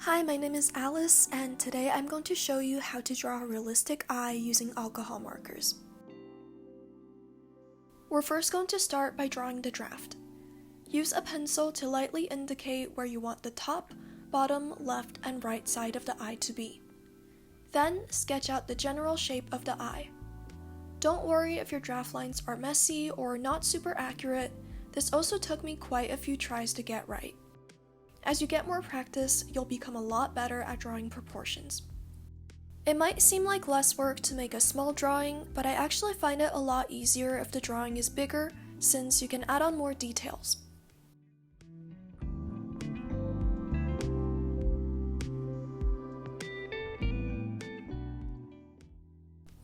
Hi, my name is Alice, and today I'm going to show you how to draw a realistic eye using alcohol markers. We're first going to start by drawing the draft. Use a pencil to lightly indicate where you want the top, bottom, left, and right side of the eye to be. Then, sketch out the general shape of the eye. Don't worry if your draft lines are messy or not super accurate. This also took me quite a few tries to get right. As you get more practice, you'll become a lot better at drawing proportions. It might seem like less work to make a small drawing, but I actually find it a lot easier if the drawing is bigger, since you can add on more details.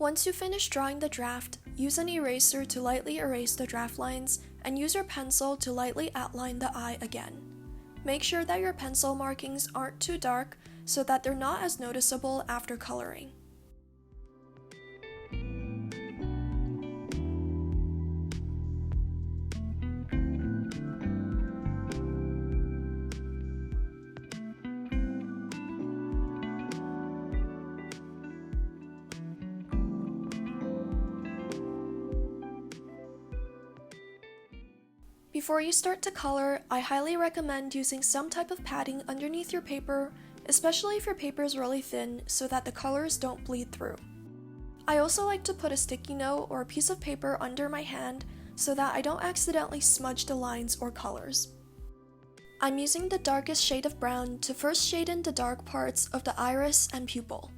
Once you finish drawing the draft, use an eraser to lightly erase the draft lines, and use your pencil to lightly outline the eye again. Make sure that your pencil markings aren't too dark so that they're not as noticeable after coloring. Before you start to color, I highly recommend using some type of padding underneath your paper, especially if your paper is really thin, so that the colors don't bleed through. I also like to put a sticky note or a piece of paper under my hand so that I don't accidentally smudge the lines or colors. I'm using the darkest shade of brown to first shade in the dark parts of the iris and pupil.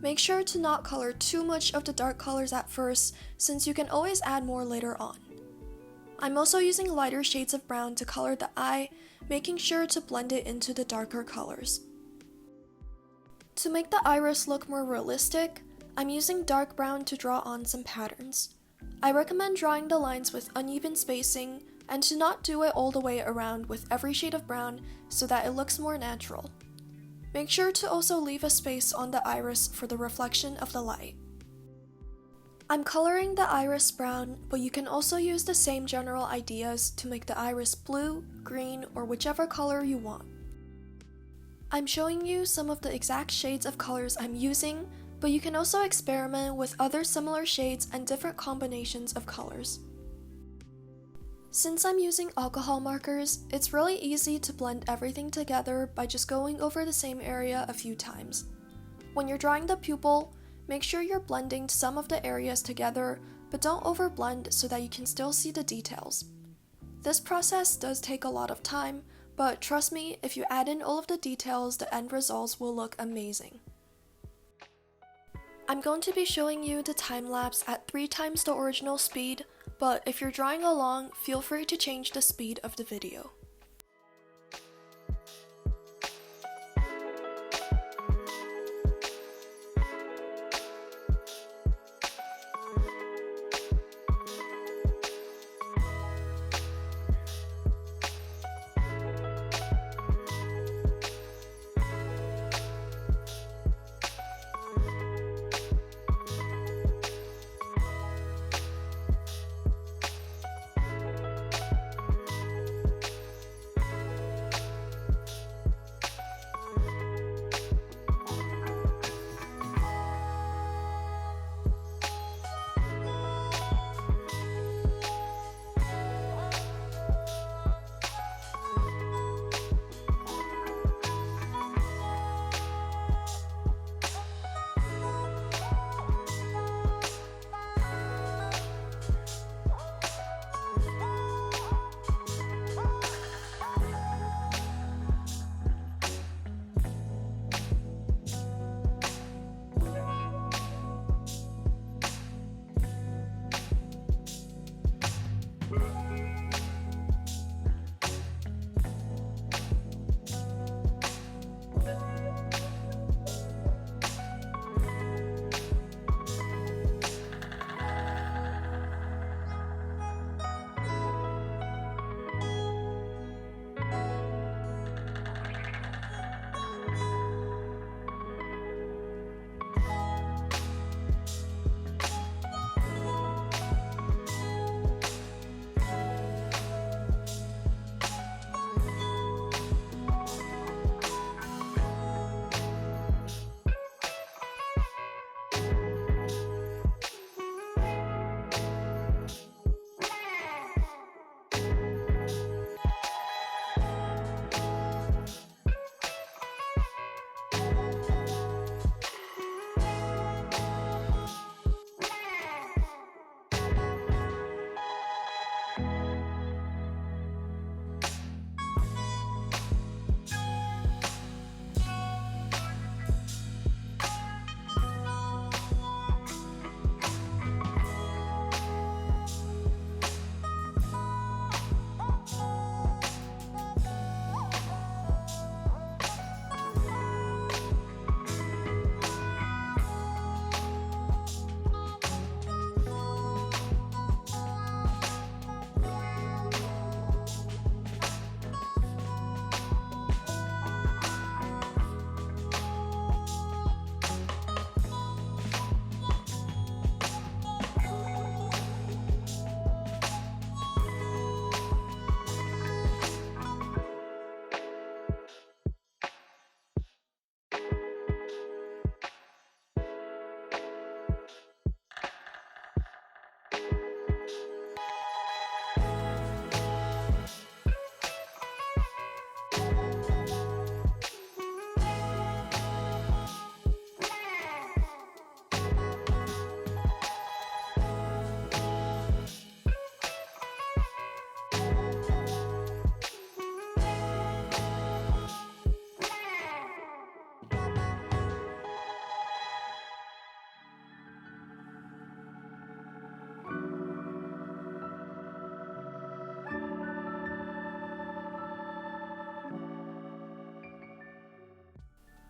Make sure to not color too much of the dark colors at first, since you can always add more later on. I'm also using lighter shades of brown to color the eye, making sure to blend it into the darker colors. To make the iris look more realistic, I'm using dark brown to draw on some patterns. I recommend drawing the lines with uneven spacing and to not do it all the way around with every shade of brown so that it looks more natural. Make sure to also leave a space on the iris for the reflection of the light. I'm coloring the iris brown, but you can also use the same general ideas to make the iris blue, green, or whichever color you want. I'm showing you some of the exact shades of colors I'm using, but you can also experiment with other similar shades and different combinations of colors. Since I'm using alcohol markers, it's really easy to blend everything together by just going over the same area a few times. When you're drawing the pupil, make sure you're blending some of the areas together, but don't overblend so that you can still see the details. This process does take a lot of time, but trust me, if you add in all of the details, the end results will look amazing. I'm going to be showing you the time lapse at 3 times the original speed, but if you're drawing along, feel free to change the speed of the video.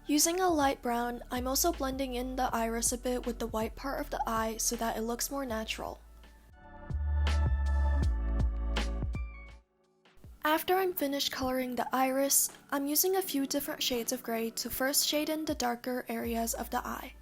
Using a light brown, I'm also blending in the iris a bit with the white part of the eye so that it looks more natural. After I'm finished coloring the iris, I'm using a few different shades of gray to first shade in the darker areas of the eye.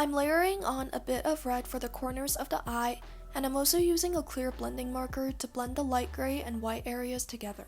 I'm layering on a bit of red for the corners of the eye, and I'm also using a clear blending marker to blend the light gray and white areas together.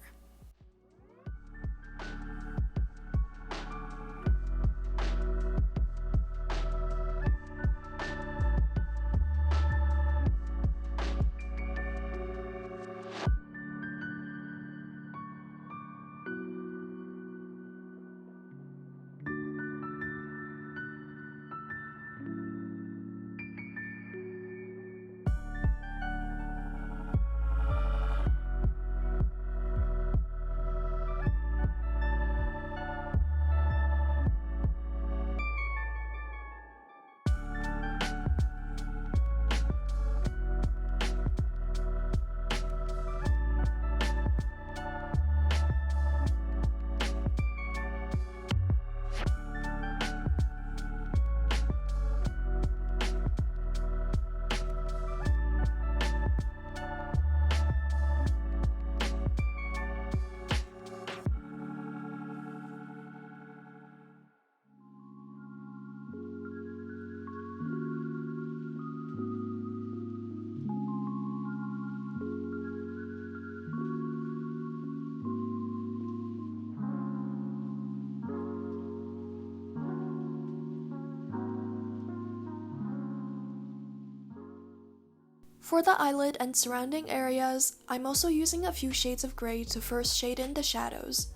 For the eyelid and surrounding areas, I'm also using a few shades of gray to first shade in the shadows.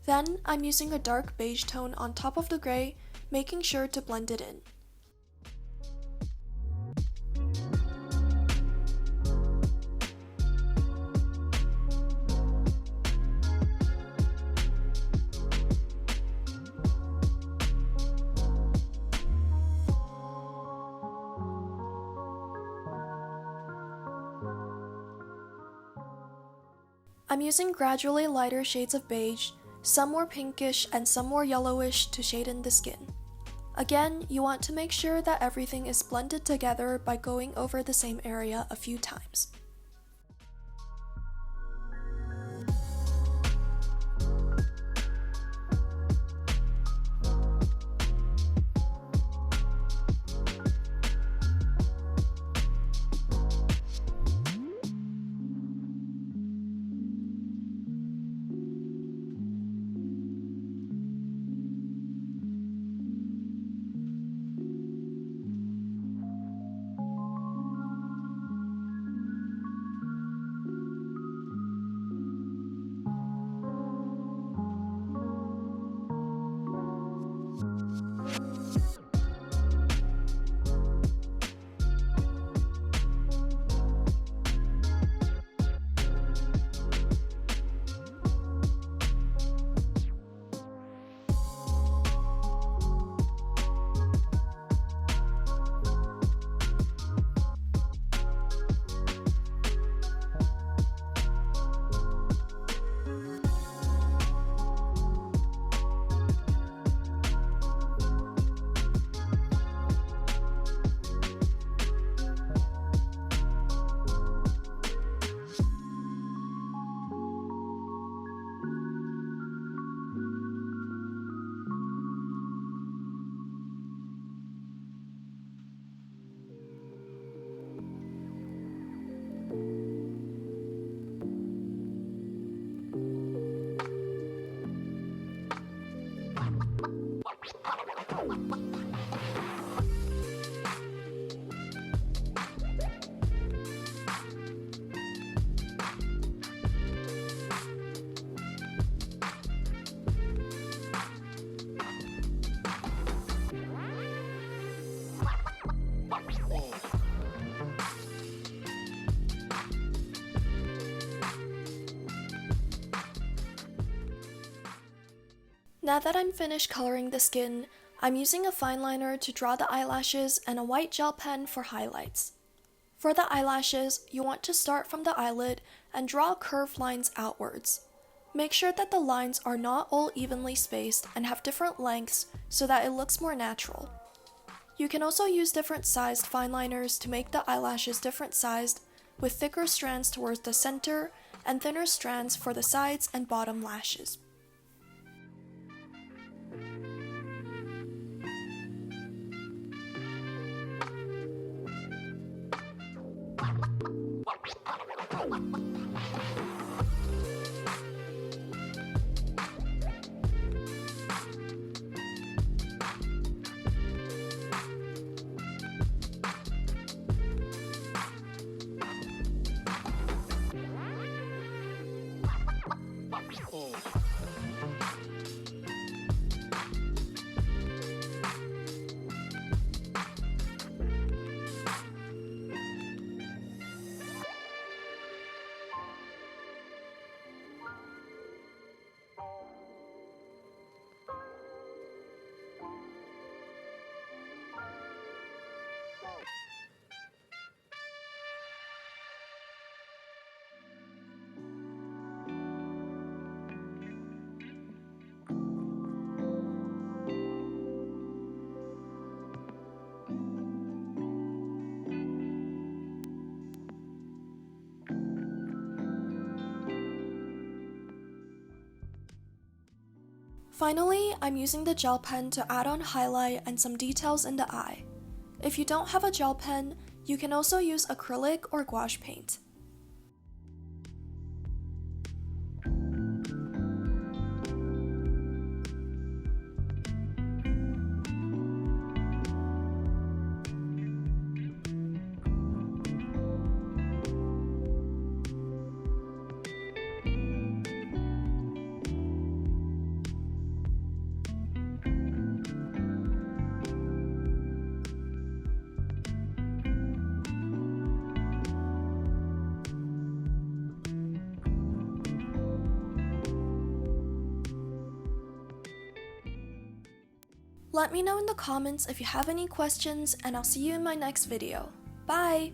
Then, I'm using a dark beige tone on top of the gray, making sure to blend it in. I'm using gradually lighter shades of beige, some more pinkish and some more yellowish to shade in the skin. Again, you want to make sure that everything is blended together by going over the same area a few times. Now that I'm finished coloring the skin, I'm using a fine liner to draw the eyelashes and a white gel pen for highlights. For the eyelashes, you want to start from the eyelid and draw curved lines outwards. Make sure that the lines are not all evenly spaced and have different lengths so that it looks more natural. You can also use different sized fine liners to make the eyelashes different sized, with thicker strands towards the center and thinner strands for the sides and bottom lashes. Finally, I'm using the gel pen to add on highlight and some details in the eye. If you don't have a gel pen, you can also use acrylic or gouache paint. Let me know in the comments if you have any questions, and I'll see you in my next video. Bye!